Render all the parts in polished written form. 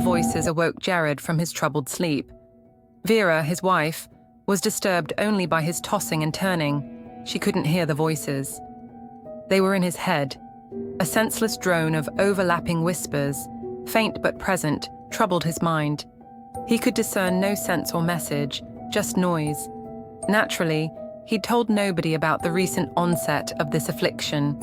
voices awoke Jared from his troubled sleep. Vera, his wife, was disturbed only by his tossing and turning. She couldn't hear the voices. They were in his head. A senseless drone of overlapping whispers, faint but present, troubled his mind. He could discern no sense or message, just noise. Naturally, he'd told nobody about the recent onset of this affliction.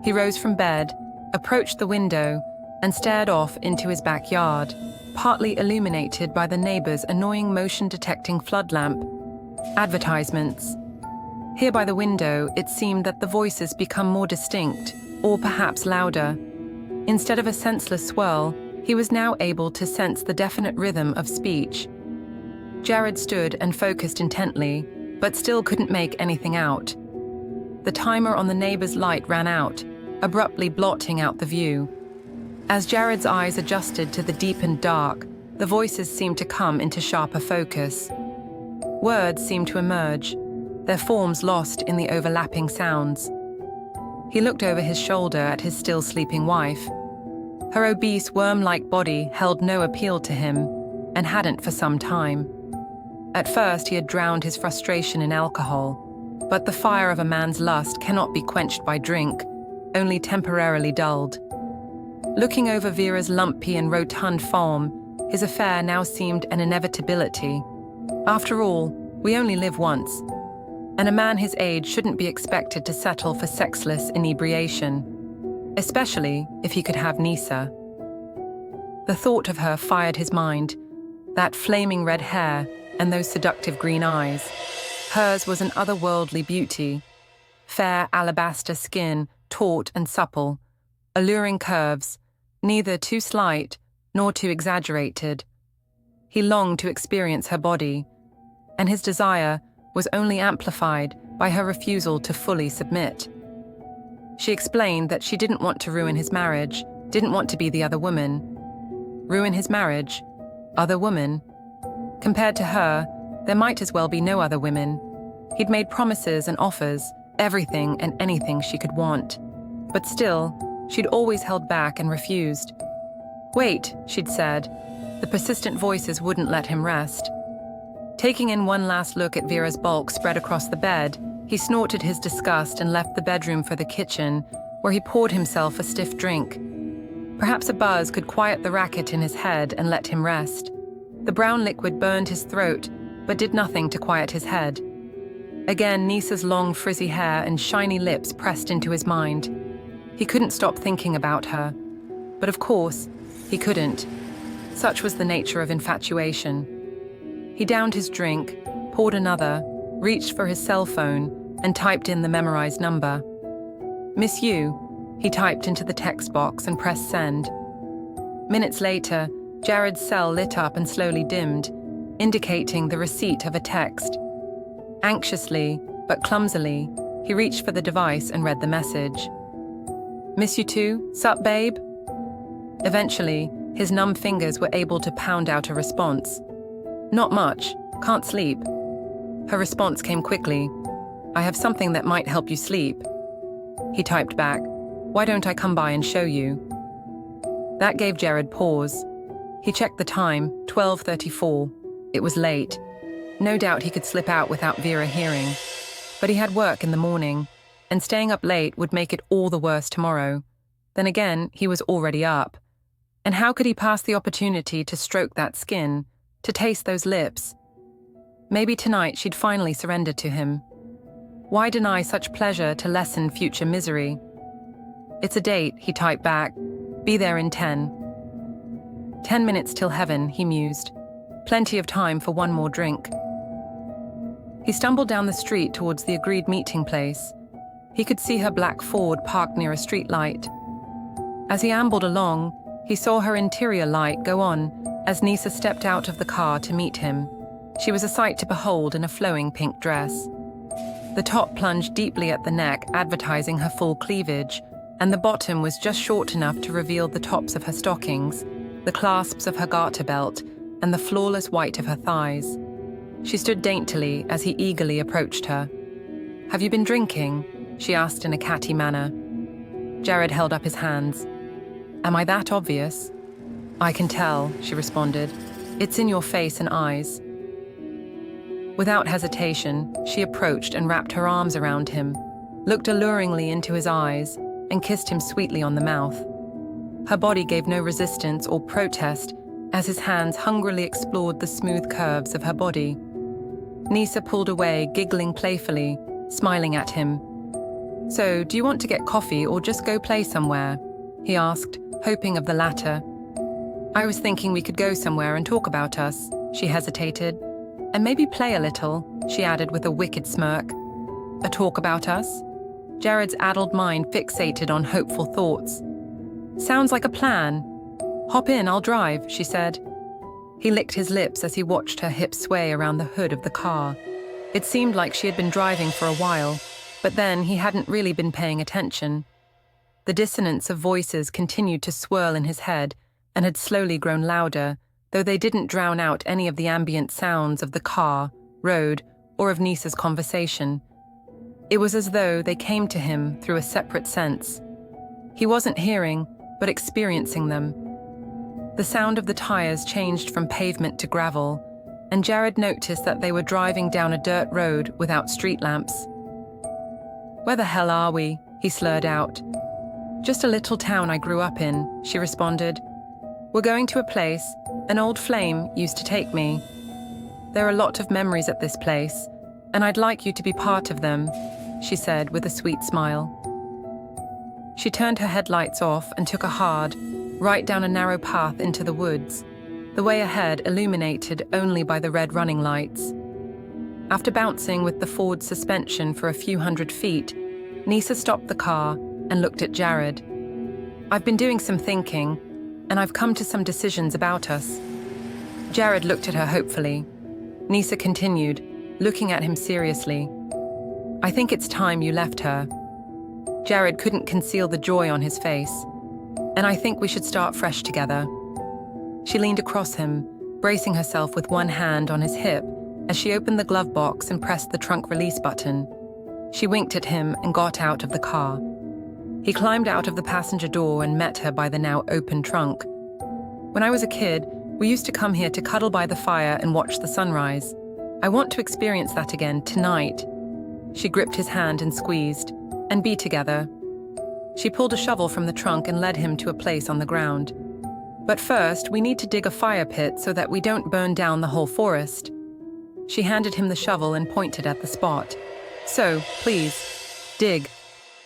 He rose from bed, approached the window, and stared off into his backyard, partly illuminated by the neighbor's annoying motion-detecting flood lamp. Advertisements. Here by the window, it seemed that the voices become more distinct, or perhaps louder. Instead of a senseless swirl, he was now able to sense the definite rhythm of speech. Jared stood and focused intently, but still couldn't make anything out. The timer on the neighbor's light ran out, abruptly blotting out the view. As Jared's eyes adjusted to the deepened dark, the voices seemed to come into sharper focus. Words seemed to emerge, their forms lost in the overlapping sounds. He looked over his shoulder at his still sleeping wife. Her obese, worm-like body held no appeal to him, and hadn't for some time. At first, he had drowned his frustration in alcohol, but the fire of a man's lust cannot be quenched by drink, only temporarily dulled. Looking over Vera's lumpy and rotund form, his affair now seemed an inevitability. After all, we only live once, and a man his age shouldn't be expected to settle for sexless inebriation, especially if he could have Nisa. The thought of her fired his mind, that flaming red hair and those seductive green eyes. Hers was an otherworldly beauty, fair alabaster skin, taut and supple, alluring curves, neither too slight nor too exaggerated. He longed to experience her body, and his desire was only amplified by her refusal to fully submit. She explained that she didn't want to ruin his marriage, didn't want to be the other woman. Ruin his marriage? Other woman? Compared to her, there might as well be no other women. He'd made promises and offers, everything and anything she could want. But still, she'd always held back and refused. Wait, she'd said. The persistent voices wouldn't let him rest. Taking in one last look at Vera's bulk spread across the bed, he snorted his disgust and left the bedroom for the kitchen, where he poured himself a stiff drink. Perhaps a buzz could quiet the racket in his head and let him rest. The brown liquid burned his throat, but did nothing to quiet his head. Again, Nisa's long, frizzy hair and shiny lips pressed into his mind. He couldn't stop thinking about her. But of course, he couldn't. Such was the nature of infatuation. He downed his drink, poured another, reached for his cell phone, and typed in the memorized number. "Miss you," he typed into the text box and pressed send. Minutes later, Jared's cell lit up and slowly dimmed, indicating the receipt of a text. Anxiously, but clumsily, he reached for the device and read the message. "Miss you too? Sup, babe?" Eventually, his numb fingers were able to pound out a response. "Not much. Can't sleep." Her response came quickly. "I have something that might help you sleep." He typed back, "Why don't I come by and show you?" That gave Jared pause. He checked the time, 12:34. It was late. No doubt he could slip out without Vera hearing. But he had work in the morning, and staying up late would make it all the worse tomorrow. Then again, he was already up. And how could he pass the opportunity to stroke that skin, to taste those lips? Maybe tonight she'd finally surrender to him. Why deny such pleasure to lessen future misery? "It's a date," he typed back. "Be there in 10. 10 minutes till heaven," he mused. Plenty of time for one more drink. He stumbled down the street towards the agreed meeting place. He could see her black Ford parked near a streetlight. As he ambled along, he saw her interior light go on as Nisa stepped out of the car to meet him. She was a sight to behold in a flowing pink dress. The top plunged deeply at the neck, advertising her full cleavage, and the bottom was just short enough to reveal the tops of her stockings, the clasps of her garter belt, and the flawless white of her thighs. She stood daintily as he eagerly approached her. "Have you been drinking?" she asked in a catty manner. Jared held up his hands. "Am I that obvious?" "I can tell," she responded. "It's in your face and eyes." Without hesitation, she approached and wrapped her arms around him, looked alluringly into his eyes, and kissed him sweetly on the mouth. Her body gave no resistance or protest as his hands hungrily explored the smooth curves of her body. Nisa pulled away, giggling playfully, smiling at him. "So, do you want to get coffee or just go play somewhere?" he asked, hoping of the latter. "I was thinking we could go somewhere and talk about us," she hesitated. "And maybe play a little," she added with a wicked smirk. "A talk about us?" Jared's addled mind fixated on hopeful thoughts. "Sounds like a plan. Hop in, I'll drive," she said. He licked his lips as he watched her hips sway around the hood of the car. It seemed like she had been driving for a while, but then he hadn't really been paying attention. The dissonance of voices continued to swirl in his head and had slowly grown louder, though they didn't drown out any of the ambient sounds of the car, road, or of Nisa's conversation. It was as though they came to him through a separate sense. He wasn't hearing, but experiencing them. The sound of the tires changed from pavement to gravel, and Jared noticed that they were driving down a dirt road without street lamps. "Where the hell are we?" he slurred out. "Just a little town I grew up in," she responded. "We're going to a place an old flame used to take me. There are a lot of memories at this place, and I'd like you to be part of them," she said with a sweet smile. She turned her headlights off and took a hard, right down a narrow path into the woods, the way ahead illuminated only by the red running lights. After bouncing with the Ford suspension for a few hundred feet, Nisa stopped the car and looked at Jared. "I've been doing some thinking, and I've come to some decisions about us." Jared looked at her hopefully. Nisa continued, looking at him seriously. "I think it's time you left her." Jared couldn't conceal the joy on his face. "And I think we should start fresh together." She leaned across him, bracing herself with one hand on his hip as she opened the glove box and pressed the trunk release button. She winked at him and got out of the car. He climbed out of the passenger door and met her by the now open trunk. "When I was a kid, we used to come here to cuddle by the fire and watch the sunrise. I want to experience that again tonight." She gripped his hand and squeezed. "And be together." She pulled a shovel from the trunk and led him to a place on the ground. "But first, we need to dig a fire pit so that we don't burn down the whole forest." She handed him the shovel and pointed at the spot. "So, please, dig."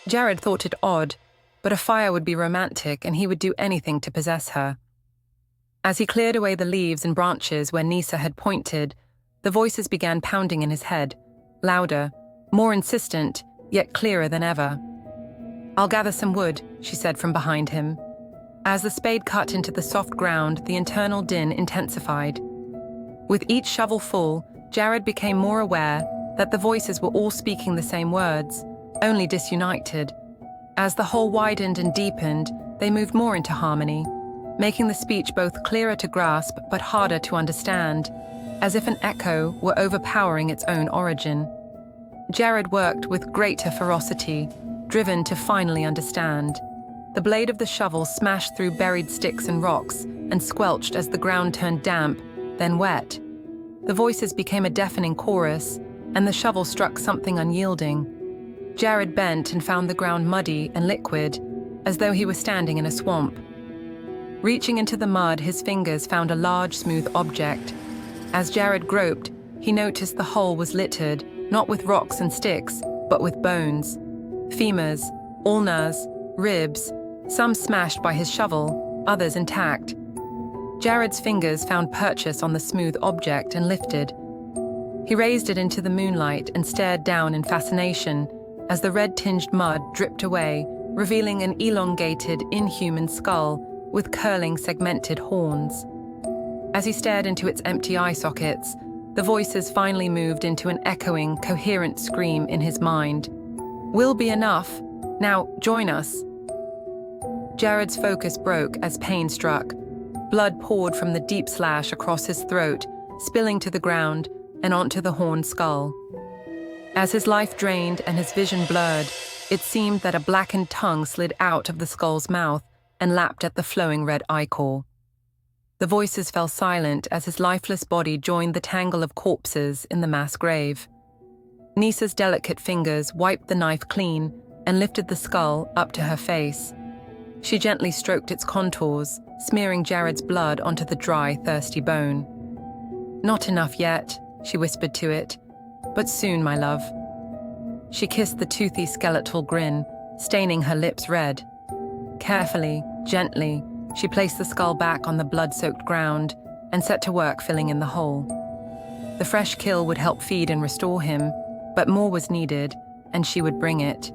Jared thought it odd, but a fire would be romantic and he would do anything to possess her. As he cleared away the leaves and branches where Nisa had pointed, the voices began pounding in his head, louder, more insistent, yet clearer than ever. "I'll gather some wood," she said from behind him. As the spade cut into the soft ground, the internal din intensified. With each shovel full, Jared became more aware that the voices were all speaking the same words, only disunited. As the whole widened and deepened, they moved more into harmony, making the speech both clearer to grasp but harder to understand, as if an echo were overpowering its own origin. Jared worked with greater ferocity, driven to finally understand. The blade of the shovel smashed through buried sticks and rocks and squelched as the ground turned damp, then wet. The voices became a deafening chorus, and the shovel struck something unyielding. Jared bent and found the ground muddy and liquid, as though he were standing in a swamp. Reaching into the mud, his fingers found a large, smooth object. As Jared groped, he noticed the hole was littered, not with rocks and sticks, but with bones. Femurs, ulnars, ribs, some smashed by his shovel, others intact. Jared's fingers found purchase on the smooth object and lifted. He raised it into the moonlight and stared down in fascination as the red-tinged mud dripped away, revealing an elongated, inhuman skull with curling, segmented horns. As he stared into its empty eye sockets, the voices finally moved into an echoing, coherent scream in his mind. "Will be enough. Now, join us." Jared's focus broke as pain struck. Blood poured from the deep slash across his throat, spilling to the ground and onto the horned skull. As his life drained and his vision blurred, it seemed that a blackened tongue slid out of the skull's mouth and lapped at the flowing red ichor. The voices fell silent as his lifeless body joined the tangle of corpses in the mass grave. Nisa's delicate fingers wiped the knife clean and lifted the skull up to her face. She gently stroked its contours, smearing Jared's blood onto the dry, thirsty bone. "Not enough yet," she whispered to it, "but soon, my love." She kissed the toothy skeletal grin, staining her lips red. Carefully, gently, she placed the skull back on the blood-soaked ground and set to work filling in the hole. The fresh kill would help feed and restore him, but more was needed, and she would bring it.